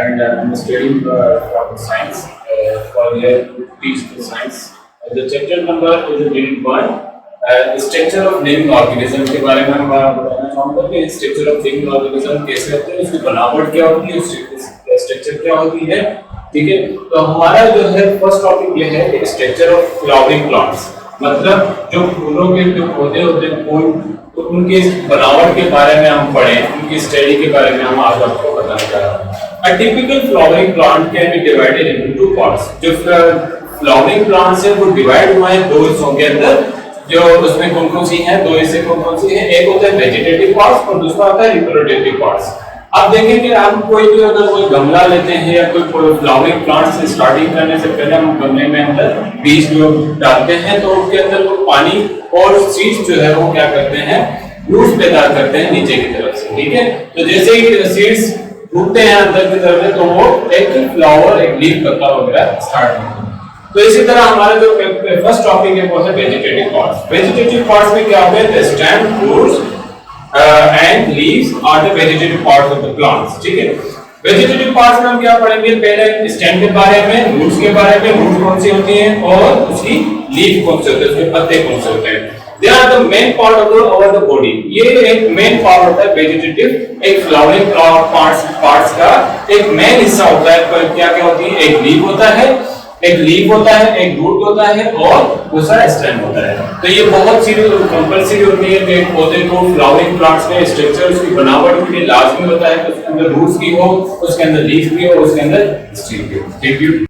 and I'm studying from science for here to teach the science. The chapter number is unit 1. Structure of living organism के बारे में हम बताना चाहूंगा कि स्ट्रक्चर ऑफ लिविंग ऑर्गेनिज्म कैसे होते हैं, उसकी बनावट क्या होती है, उसकी स्ट्रक्चर क्या होती है। ठीक है, तो हमारा जो है फर्स्ट टॉपिक ये है कि स्ट्रक्चर ऑफ फ्लावरिंग प्लांट्स, मतलब जो फूलों के जो पौधे होते हैं फूल, तो उनकी बनावट के बारे में हम पढ़ें, उनकी स्टडी के बारे में हम आज आपको बताना चाह रहे हैं। A typical flowering plant can be divided into two parts. जो फ्लावरिंग प्लांट्स है वो डिवाइड हुए हैं दो हिस्सों के अंदर, जो उसमें कौन-कौन सी हैं, दो हिस्से कौन-कौन सी हैं, एक होता है वेजिटेटिव पार्ट्स और दूसरा होता है रिप्रोडक्टिव पार्ट्स। अब देखें कि हम कोई भी अगर कोई गमला लेते हैं या कोई फ्लावरिंग प्लांट से स्टार्टिंग करने से पहले हम गमले में अंदर बीज जो डालते हैं तो उसके अंदर वो पानी और सीड्स जो है वो क्या करते हैं, रूट्स पैदा करते हैं नीचे की तरफ से। ठीक है, तो जैसे ही सीड्स उगते हैं अंदर की तरफ से तो वो एक फ्लावर, एक लीफ, पत्ता वगैरह स्टार्ट होता है। तो इसी तरह हमारा जो फर्स्ट टॉपिक है वो है वेजिटेटिव पार्ट्स। वेजिटेटिव पार्ट्स में क्या होता है, stem, roots and leaves are the vegetative parts of the plants. ठीक है, वेजिटेटिव पार्ट्स में हम क्या पढ़ेंगे, पहले स्टेम के बारे में, रूट्स के बारे में, रूट्स कौन सी होती हैं और उसकी लीफ कौन से होते हैं, उसके पत्ते कौन से होते हैं। They are the main part of the body. ये एक मेन पार्ट होता है वेजिटेटिव, एक फ्लावरिंग पार्ट्स का एक मेन हिस्सा होता है। क्या क्या होती है, एक लीफ होता है, एक रूट होता है और दूसरा स्टेम होता है। तो ये बहुत सी कंपल्सरी होती है कि एक पौधे को फ्लावरिंग प्लांट्स में स्ट्रक्चर उसकी बनावट के लिए लाजमी होता है कि उसके अंदर रूट्स भी हो, उसके अंदर लीफ भी हो, उसके अंदर स्टेम भी हो। Thank you.